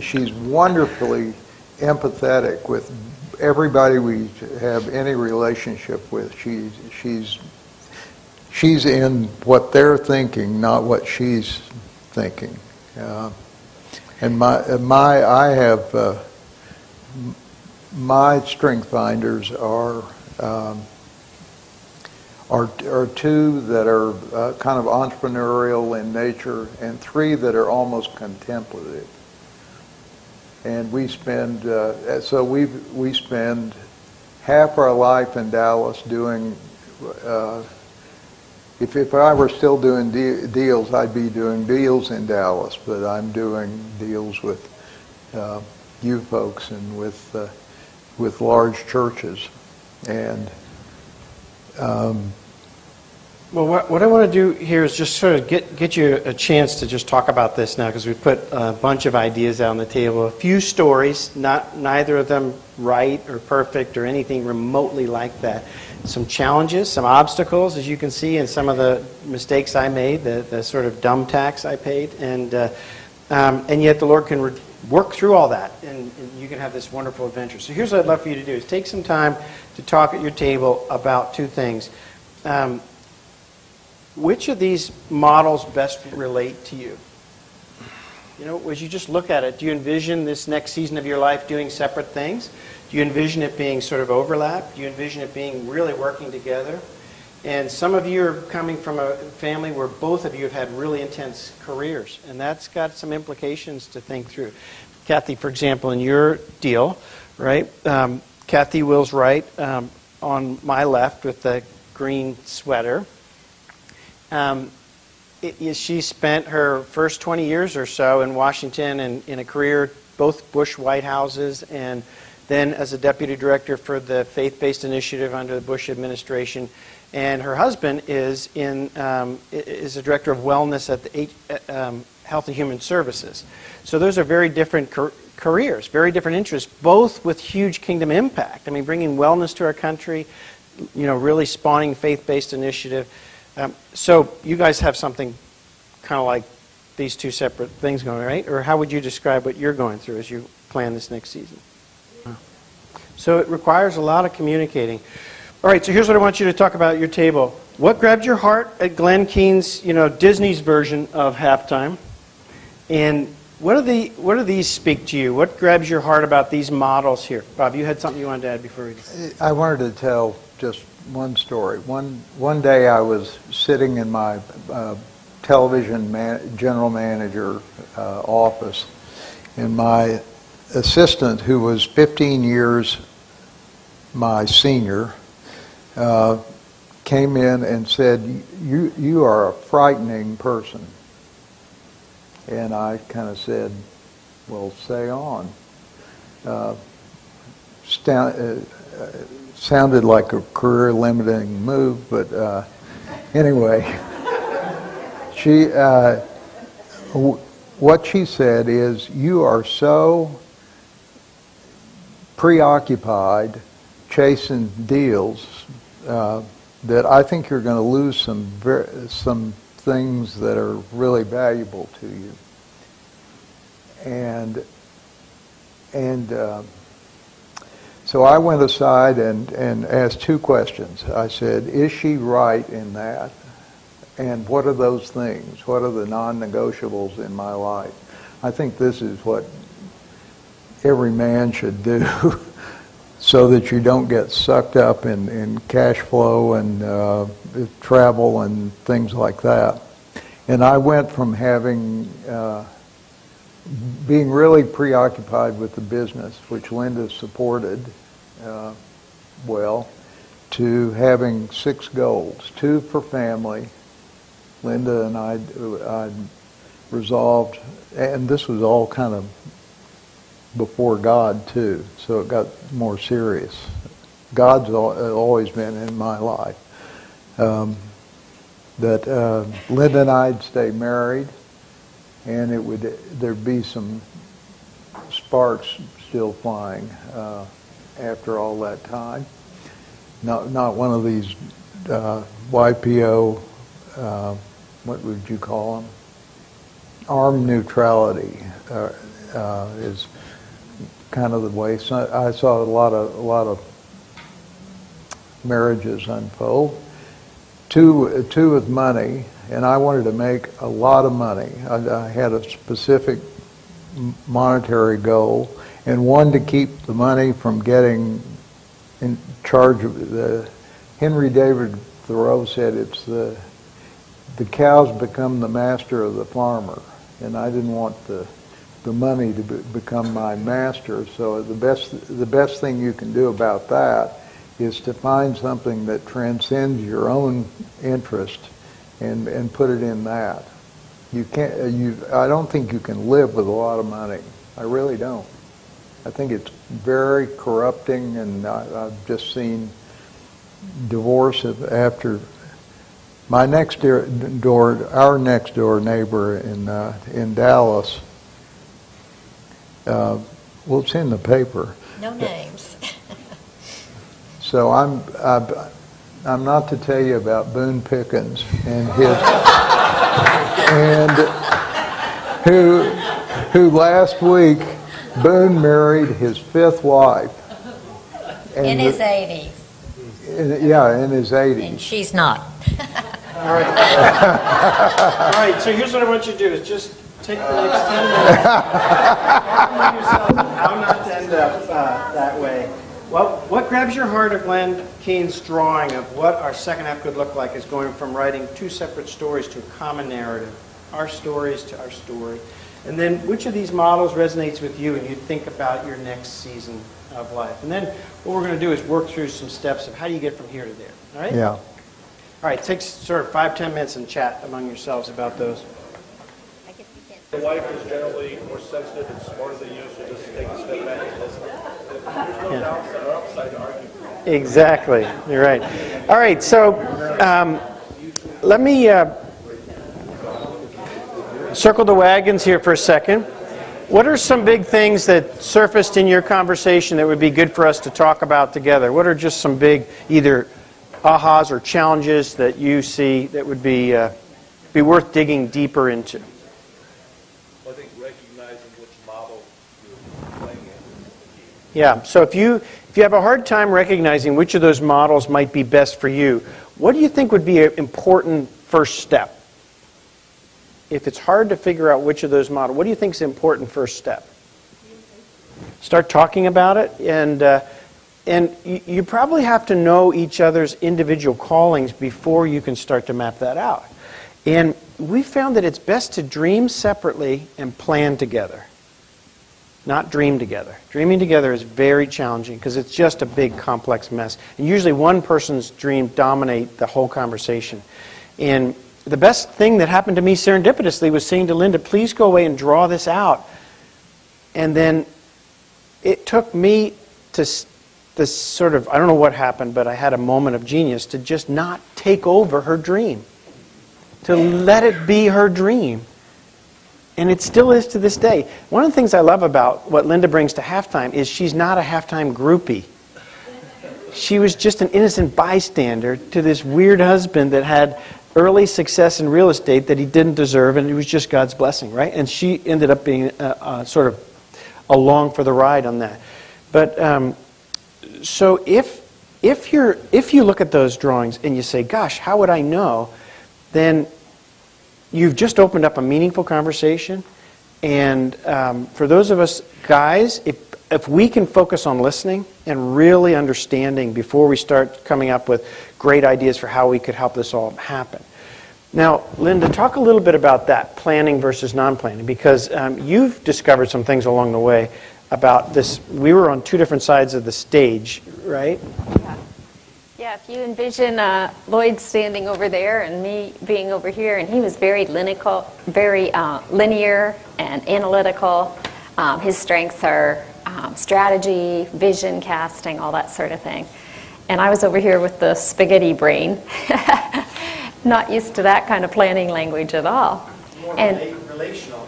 Speaker 6: She's wonderfully empathetic with everybody we have any relationship with. She's in what they're thinking, not what she's thinking. And my strength finders are two that are kind of entrepreneurial in nature, and three that are almost contemplative. And we spend we spend half our life in Dallas doing. If I were still doing deals, I'd be doing deals in Dallas, but I'm doing deals with you folks and with large churches. And
Speaker 1: well, what I want to do here is just sort of get you a chance to just talk about this now, because we put a bunch of ideas out on the table, a few stories, neither of them right or perfect or anything remotely like that. Some challenges, some obstacles, as you can see, and some of the mistakes I made, the sort of dumb tax I paid, and yet the Lord can work through all that, and you can have this wonderful adventure. So here's what I'd love for you to do, is take some time to talk at your table about two things. Which of these models best relate to you? You know, as you just look at it, do you envision this next season of your life doing separate things? Do you envision it being sort of overlap? Do you envision it being really working together? And some of you are coming from a family where both of you have had really intense careers, and that's got some implications to think through. Kathy, for example, in your deal, right? Kathy Wills Wright on my left with the green sweater. She spent her first 20 years or so in Washington and in a career, both Bush White Houses, and then as a deputy director for the faith-based initiative under the Bush administration. And her husband is a director of wellness at the Health and Human Services. So those are very different careers, very different interests, both with huge kingdom impact. I mean, bringing wellness to our country, really spawning faith-based initiative. So you guys have something kind of like these two separate things going, right? Or how would you describe what you're going through as you plan this next season? So it requires a lot of communicating. All right, so here's what I want you to talk about at your table. What grabbed your heart at Glenn Keane's, Disney's version of Halftime? And what do these speak to you? What grabs your heart about these models here? Bob, you had something you wanted to add before we do.
Speaker 6: I wanted to tell just one story. One day I was sitting in my television general manager office, and my assistant, who was 15 years my senior, came in and said, you are a frightening person. And I kind of said, well, say on. Sounded like a career-limiting move, but anyway, what she said is, you are so preoccupied chasing deals that I think you're going to lose some things that are really valuable to you. And so I went aside and asked two questions. I said, is she right in that? And what are those things? What are the non-negotiables in my life? I think this is what every man should do so that you don't get sucked up in cash flow and travel and things like that. And I went from being really preoccupied with the business, which Linda supported well, to having 6 goals, 2 for family. Linda and I resolved, and this was all kind of before God too, so it got more serious. God's always been in my life. That Linda and I'd stay married, and there'd be some sparks still flying after all that time. Not one of these YPO, what would you call them? Armed neutrality is kind of the way. So I saw a lot of marriages unfold. Two with money, and I wanted to make a lot of money. I had a specific monetary goal, and one to keep the money from getting in charge of the. Henry David Thoreau said it's the cows become the master of the farmer, and I didn't want the money to become my master. So the best thing you can do about that is to find something that transcends your own interest and put it in that. I don't think you can live with a lot of money. I really don't. I think it's very corrupting, and I've just seen divorce after our next door neighbor in Dallas. Well, it's in the paper.
Speaker 4: No names.
Speaker 6: So I'm not to tell you about Boone Pickens and his who last week Boone married his 5th wife.
Speaker 4: In his 80s.
Speaker 6: In his 80s.
Speaker 4: And she's not.
Speaker 1: All right. All right, so here's what I want you to do, is just take the next 10 minutes, calculate yourself how not to end up that way. Well, what grabs your heart of Glenn Keane's drawing of what our second half could look like is going from writing two separate stories to a common narrative, our stories to our story. And then which of these models resonates with you and you think about your next season of life? And then what we're going to do is work through some steps of how do you get from here to there, all right?
Speaker 6: Yeah.
Speaker 1: All right, take sort of 5-10 minutes and chat among yourselves about those.
Speaker 5: Your wife is generally more sensitive and smarter than you, so just take a step back and listen. There's no downside or upside to argue.
Speaker 1: Exactly, you're right. All right, so let me circle the wagons here for a second. What are some big things that surfaced in your conversation that would be good for us to talk about together? What are just some big either ahas or challenges that you see that would be worth digging deeper into?
Speaker 5: I think recognizing which model you're playing in.
Speaker 1: Yeah, so if you have a hard time recognizing which of those models might be best for you, what do you think would be an important first step? If it's hard to figure out which of those models, what do you think is an important first step? Start talking about it, and you probably have to know each other's individual callings before you can start to map that out. And we found that it's best to dream separately and plan together, not dream together. Dreaming together is very challenging because it's just a big, complex mess. And usually one person's dream dominates the whole conversation. And the best thing that happened to me serendipitously was saying to Linda, please go away and draw this out. And then it took me to this sort of, I don't know what happened, but I had a moment of genius to just not take over her dream. To let it be her dream. And it still is to this day. One of the things I love about what Linda brings to halftime is she's not a halftime groupie. She was just an innocent bystander to this weird husband that had early success in real estate that he didn't deserve, and it was just God's blessing, right? And she ended up being sort of along for the ride on that. But so if you look at those drawings and you say, "Gosh, how would I know?" then you've just opened up a meaningful conversation. And for those of us guys, if we can focus on listening and really understanding before we start coming up with great ideas for how we could help this all happen. Now, Linda, talk a little bit about that, planning versus non-planning, because you've discovered some things along the way about this. We were on two different sides of the stage, right?
Speaker 2: Yeah, if you envision Lloyd standing over there and me being over here, and he was very linear and analytical. His strengths are strategy, vision casting, all that sort of thing. And I was over here with the spaghetti brain, not used to that kind of planning language at all.
Speaker 1: More
Speaker 2: and
Speaker 1: relational.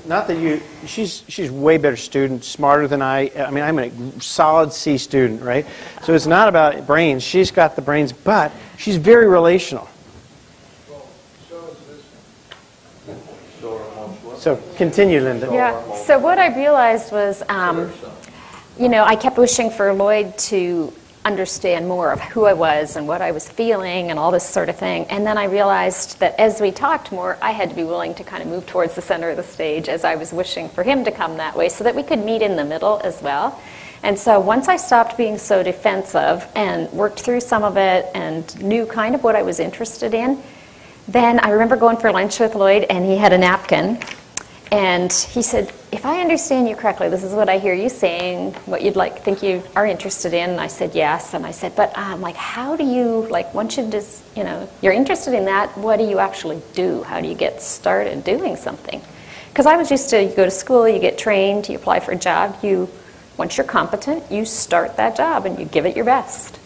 Speaker 1: Not that you. She's way better student, smarter than I. I mean, I'm a solid C student, right? So it's not about brains. She's got the brains, but she's very relational. So continue, Linda.
Speaker 2: Yeah. So what I realized was, I kept wishing for Lloyd to understand more of who I was and what I was feeling and all this sort of thing. And then I realized that as we talked more, I had to be willing to kind of move towards the center of the stage as I was wishing for him to come that way so that we could meet in the middle as well. And so once I stopped being so defensive and worked through some of it and knew kind of what I was interested in, then I remember going for lunch with Lloyd and he had a napkin. And he said, if I understand you correctly, this is what I hear you saying, what you'd think you are interested in. And I said, yes. And I said, but how do you, once you just, you're interested in that, what do you actually do? How do you get started doing something? Because I was used to, you go to school, you get trained, you apply for a job, once you're competent, you start that job and you give it your best.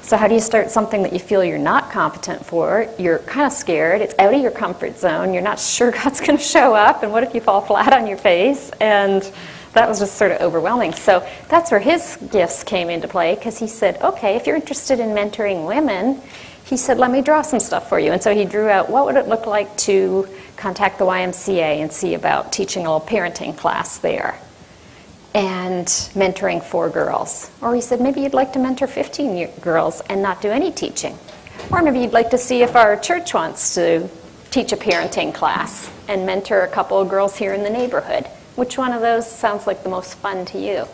Speaker 2: So how do you start something that you feel you're not competent for? You're kind of scared. It's out of your comfort zone. You're not sure God's going to show up. And what if you fall flat on your face? And that was just sort of overwhelming. So that's where his gifts came into play because he said, okay, if you're interested in mentoring women, he said, let me draw some stuff for you. And so he drew out what would it look like to contact the YMCA and see about teaching a little parenting class there. And mentoring 4 girls. Or he said, maybe you'd like to mentor 15 girls and not do any teaching. Or maybe you'd like to see if our church wants to teach a parenting class and mentor a couple of girls here in the neighborhood. Which one of those sounds like the most fun to you?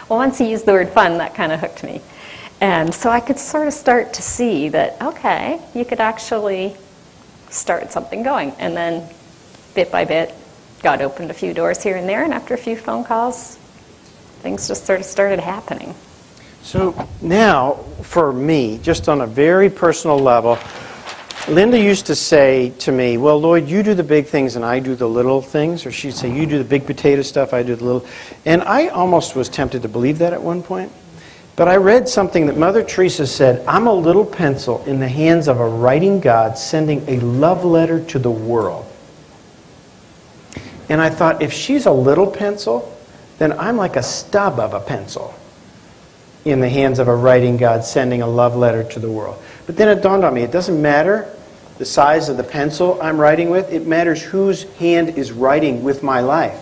Speaker 2: Well, once he used the word fun, that kind of hooked me. And so I could sort of start to see that, okay, you could actually start something going. And then bit by bit, God opened a few doors here and there, and after a few phone calls, things just sort of started happening.
Speaker 1: So now, for me, just on a very personal level, Linda used to say to me, well, Lloyd, you do the big things and I do the little things. Or she'd say, you do the big potato stuff, I do the little. And I almost was tempted to believe that at one point. But I read something that Mother Teresa said, I'm a little pencil in the hands of a writing God sending a love letter to the world. And I thought, if she's a little pencil, then I'm like a stub of a pencil in the hands of a writing God sending a love letter to the world. But then it dawned on me, it doesn't matter the size of the pencil I'm writing with, it matters whose hand is writing with my life.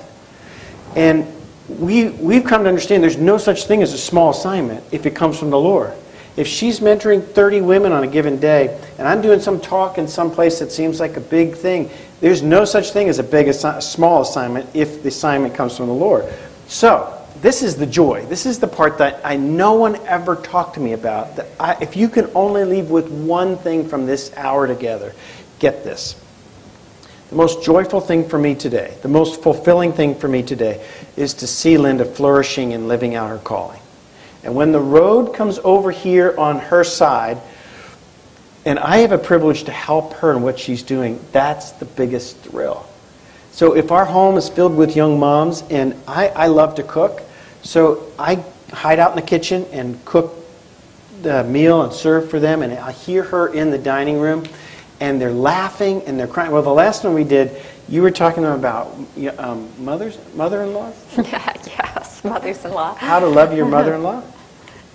Speaker 1: And we've come to understand there's no such thing as a small assignment if it comes from the Lord. If she's mentoring 30 women on a given day, and I'm doing some talk in some place that seems like a big thing, there's no such thing as a small assignment if the assignment comes from the Lord. So, this is the joy. This is the part that no one ever talked to me about. That if you can only leave with one thing from this hour together, get this. The most joyful thing for me today, the most fulfilling thing for me today, is to see Linda flourishing and living out her calling. And when the road comes over here on her side, and I have a privilege to help her in what she's doing, that's the biggest thrill. So if our home is filled with young moms, and I love to cook, so I hide out in the kitchen and cook the meal and serve for them, and I hear her in the dining room, and they're laughing and they're crying. Well, the last one we did, you were talking about mother-in-laws?
Speaker 2: Yes, mothers-in-law.
Speaker 1: How to love your mother-in-law?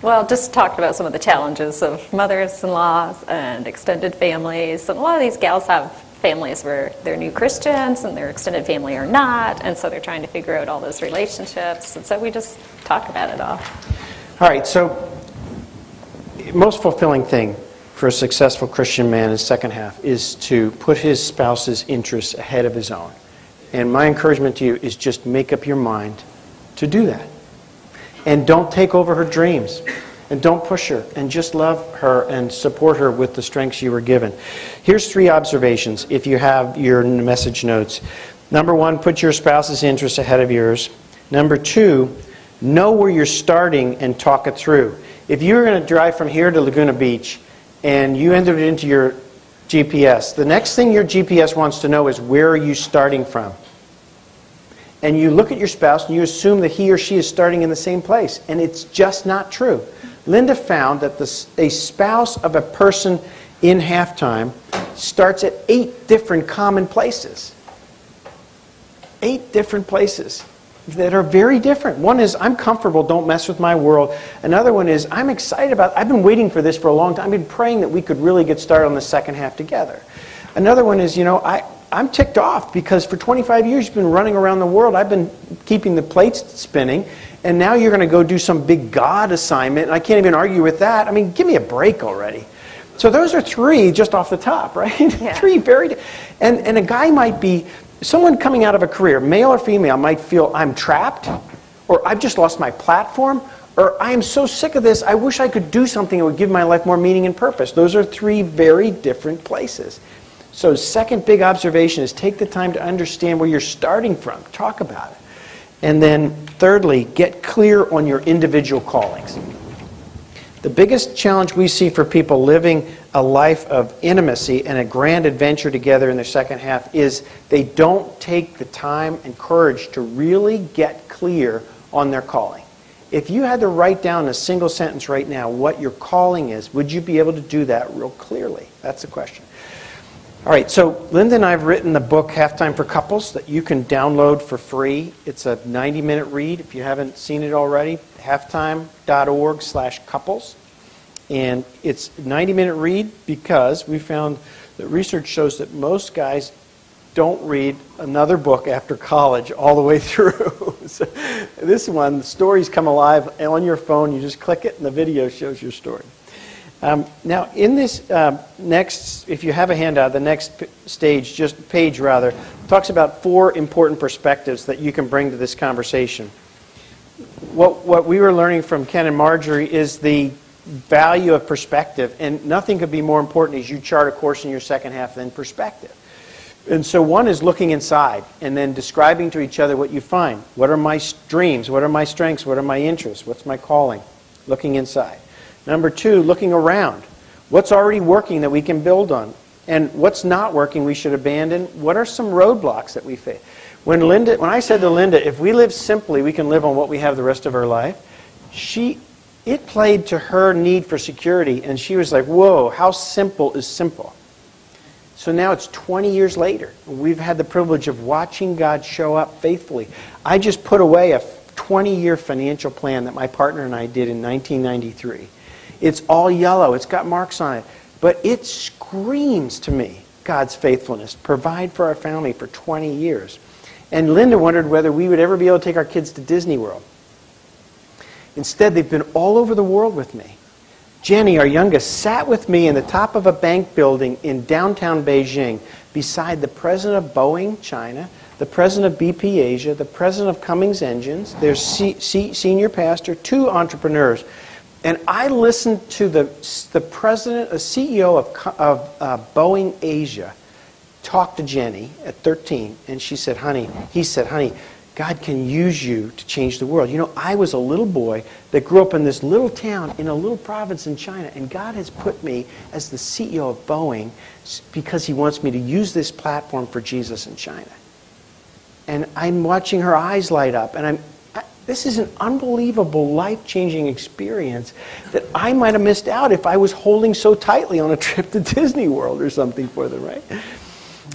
Speaker 2: Well, just talked about some of the challenges of mothers-in-laws and extended families. And a lot of these gals have families where they're new Christians and their extended family are not, and so they're trying to figure out all those relationships. And so we just talk about it all.
Speaker 1: All right, so most fulfilling thing for a successful Christian man in the second half is to put his spouse's interests ahead of his own. And my encouragement to you is just make up your mind to do that. And don't take over her dreams. And don't push her. And just love her and support her with the strengths you were given. Here's 3 observations if you have your message notes. Number 1, put your spouse's interests ahead of yours. Number 2, know where you're starting and talk it through. If you're going to drive from here to Laguna Beach and you entered it into your GPS, the next thing your GPS wants to know is where are you starting from? And you look at your spouse and you assume that he or she is starting in the same place. And it's just not true. Linda found that a spouse of a person in halftime starts at 8 different common places. 8 different places that are very different. One is, I'm comfortable, don't mess with my world. Another one is, I'm excited about, I've been waiting for this for a long time. I've been praying that we could really get started on the second half together. Another one is, I'm ticked off because for 25 years you've been running around the world. I've been keeping the plates spinning, and now you're going to go do some big God assignment, and I can't even argue with that. I mean, give me a break already. So those are 3 just off the top, right? Yeah. 3 very... And a guy might be... Someone coming out of a career, male or female, might feel I'm trapped, or I've just lost my platform, or I am so sick of this, I wish I could do something that would give my life more meaning and purpose. Those are 3 very different places. So second big observation is take the time to understand where you're starting from. Talk about it. And then thirdly, get clear on your individual callings. The biggest challenge we see for people living a life of intimacy and a grand adventure together in their second half is they don't take the time and courage to really get clear on their calling. If you had to write down in a single sentence right now what your calling is, would you be able to do that real clearly? That's the question. All right, so Linda and I have written the book Halftime for Couples that you can download for free. It's a 90-minute read if you haven't seen it already. halftime.org/couples. And it's a 90-minute read because we found that research shows that most guys don't read another book after college all the way through. So this one, the stories come alive on your phone. You just click it and the video shows your story. Now, in this next, if you have a handout, the next page talks about 4 important perspectives that you can bring to this conversation. what we were learning from Ken and Marjorie is the value of perspective, and nothing could be more important as you chart a course in your second half than perspective. And so one is looking inside and then describing to each other what you find. What are my dreams? What are my strengths? What are my interests? What's my calling? Looking inside. Number two, looking around. What's already working that we can build on? And what's not working we should abandon? What are some roadblocks that we face? When I said to Linda, if we live simply, we can live on what we have the rest of our life, it played to her need for security, and she was like, whoa, how simple is simple? So now it's 20 years later. We've had the privilege of watching God show up faithfully. I just put away a 20-year financial plan that my partner and I did in 1993. It's all yellow. It's got marks on it. But it screams to me God's faithfulness. Provide for our family for 20 years. And Linda wondered whether we would ever be able to take our kids to Disney World. Instead, they've been all over the world with me. Jenny, our youngest, sat with me in the top of a bank building in downtown Beijing beside the president of Boeing, China, the president of BP Asia, the president of Cummins Engines, their senior pastor, two entrepreneurs. And I listened to the president, the CEO of Boeing Asia, talk to Jenny at 13, and he said, honey, God can use you to change the world. You know, I was a little boy that grew up in this little town in a little province in China, and God has put me as the CEO of Boeing because he wants me to use this platform for Jesus in China. And I'm watching her eyes light up, and this is an unbelievable, life-changing experience that I might have missed out if I was holding so tightly on a trip to Disney World or something for them, right?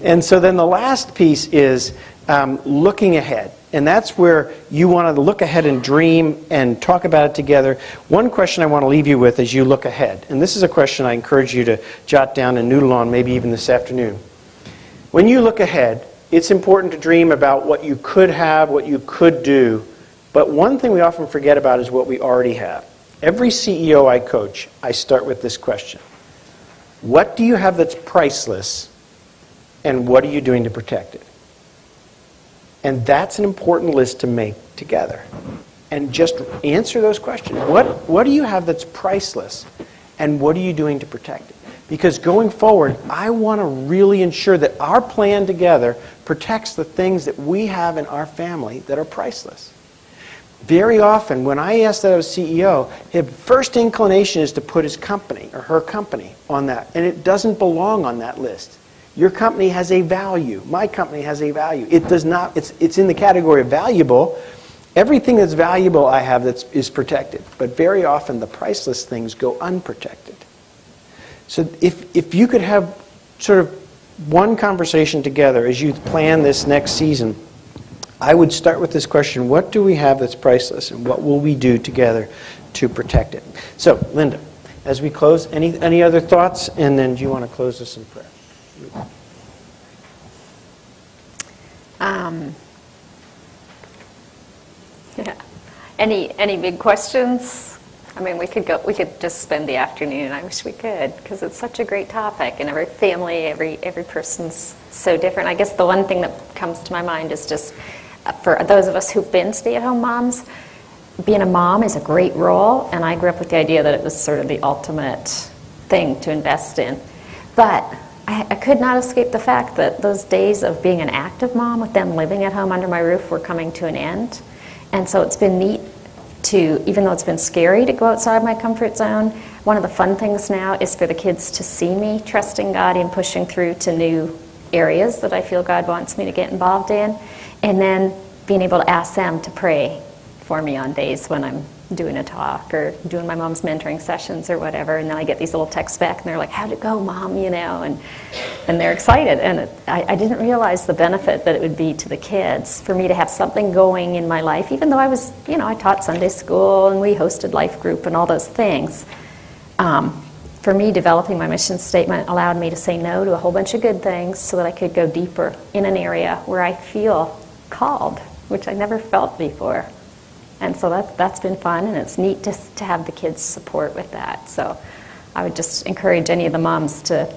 Speaker 1: And so then the last piece is looking ahead. And that's where you want to look ahead and dream and talk about it together. One question I want to leave you with as you look ahead, and this is a question I encourage you to jot down and noodle on maybe even this afternoon. When you look ahead, it's important to dream about what you could have, what you could do, but one thing we often forget about is what we already have. Every CEO I coach, I start with this question. What do you have that's priceless, and what are you doing to protect it? And that's an important list to make together. And just answer those questions. What do you have that's priceless? And what are you doing to protect it? Because going forward, I want to really ensure that our plan together protects the things that we have in our family that are priceless. Very often, when I ask that of a CEO, his first inclination is to put his company or her company on that. And it doesn't belong on that list. Your company has a value. My company has a value. It does not, it's in the category of valuable. Everything that's valuable I have is protected. But very often the priceless things go unprotected. So if you could have sort of one conversation together as you plan this next season, I would start with this question, what do we have that's priceless and what will we do together to protect it? So, Linda, as we close, any other thoughts? And then do you want to close this in prayer?
Speaker 2: Yeah. Any big questions? I mean, we could just spend the afternoon. I wish we could, because it's such a great topic, and every family, every person's so different. I guess the one thing that comes to my mind is just for those of us who've been stay-at-home moms, being a mom is a great role, and I grew up with the idea that it was sort of the ultimate thing to invest in. But I could not escape the fact that those days of being an active mom with them living at home under my roof were coming to an end. And so it's been neat to, even though it's been scary to go outside my comfort zone, one of the fun things now is for the kids to see me trusting God and pushing through to new areas that I feel God wants me to get involved in, and then being able to ask them to pray for me on days when I'm doing a talk or doing my mom's mentoring sessions or whatever, and then I get these little texts back and they're like, how'd it go, Mom, you know, and they're excited. And I didn't realize the benefit that it would be to the kids for me to have something going in my life, even though I was, you know, I taught Sunday school and we hosted life group and all those things. For me, developing my mission statement allowed me to say no to a whole bunch of good things so that I could go deeper in an area where I feel called, which I never felt before. And so that's been fun, and it's neat to have the kids' support with that. So I would just encourage any of the moms to...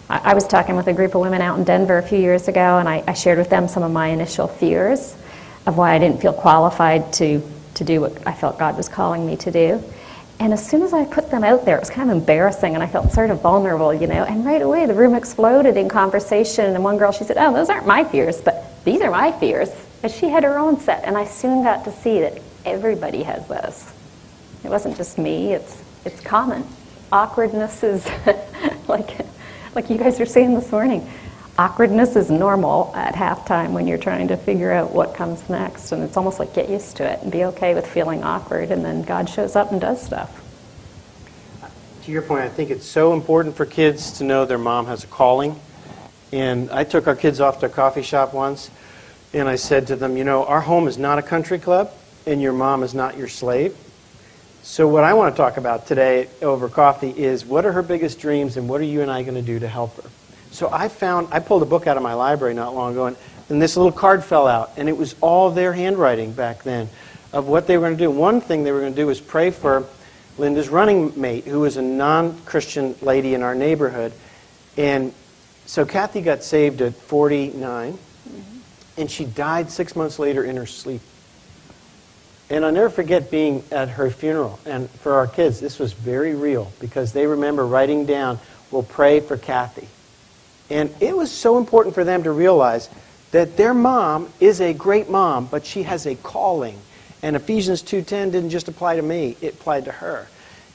Speaker 2: I was talking with a group of women out in Denver a few years ago, and I shared with them some of my initial fears of why I didn't feel qualified to to do what I felt God was calling me to do. And as soon as I put them out there, it was kind of embarrassing, and I felt sort of vulnerable, you know. And right away, the room exploded in conversation. And one girl, she said, "Oh, those aren't my fears, but these are my fears." And she had her own set, and I soon got to see that everybody has those. It wasn't just me; it's common. Awkwardness is like you guys were saying this morning. Awkwardness is normal at halftime when you're trying to figure out what comes next, and it's almost like get used to it and be okay with feeling awkward, and then God shows up and does stuff.
Speaker 1: To your point, I think it's so important for kids to know their mom has a calling. And I took our kids off to a coffee shop once, and I said to them, you know, our home is not a country club, and your mom is not your slave. So what I want to talk about today over coffee is what are her biggest dreams, and what are you and I going to do to help her? So I pulled a book out of my library not long ago, and this little card fell out, and it was all their handwriting back then of what they were going to do. One thing they were going to do was pray for Linda's running mate, who was a non-Christian lady in our neighborhood. And so Kathy got saved at 49, and she died 6 months later in her sleep. And I'll never forget being at her funeral. And for our kids, this was very real, because they remember writing down, "We'll pray for Kathy." And it was so important for them to realize that their mom is a great mom, but she has a calling. And Ephesians 2:10 didn't just apply to me, it applied to her.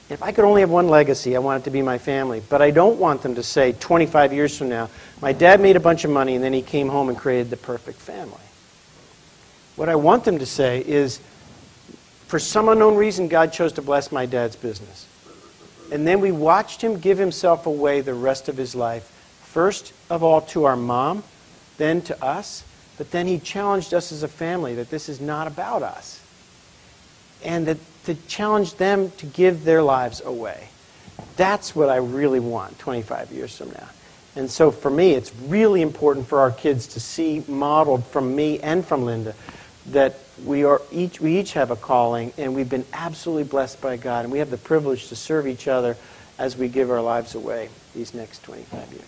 Speaker 1: If I could only have one legacy, I want it to be my family. But I don't want them to say 25 years from now, my dad made a bunch of money and then he came home and created the perfect family. What I want them to say is, for some unknown reason, God chose to bless my dad's business. And then we watched him give himself away the rest of his life. First of all to our mom, then to us, but then he challenged us as a family that this is not about us. And that to challenge them to give their lives away. That's what I really want 25 years from now. And so for me, it's really important for our kids to see modeled from me and from Linda that we each have a calling, and we've been absolutely blessed by God, and we have the privilege to serve each other as we give our lives away these next 25 years.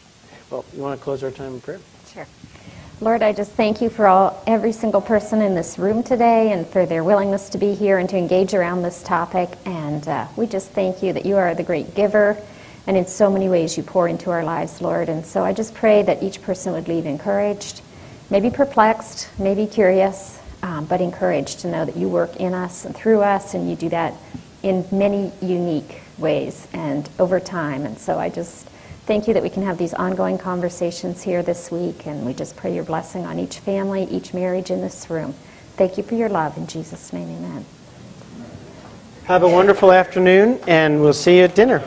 Speaker 1: Well, you want to close our time in prayer?
Speaker 2: Sure. Lord, I just thank you for every single person in this room today, and for their willingness to be here and to engage around this topic. And we just thank you that you are the great giver, and in so many ways you pour into our lives, Lord. And so I just pray that each person would leave encouraged, maybe perplexed, maybe curious, but encouraged to know that you work in us and through us, and you do that in many unique ways and over time. And so I just thank you that we can have these ongoing conversations here this week, and we just pray your blessing on each family, each marriage in this room. Thank you for your love. In Jesus' name, amen.
Speaker 1: Have a wonderful afternoon, and we'll see you at dinner.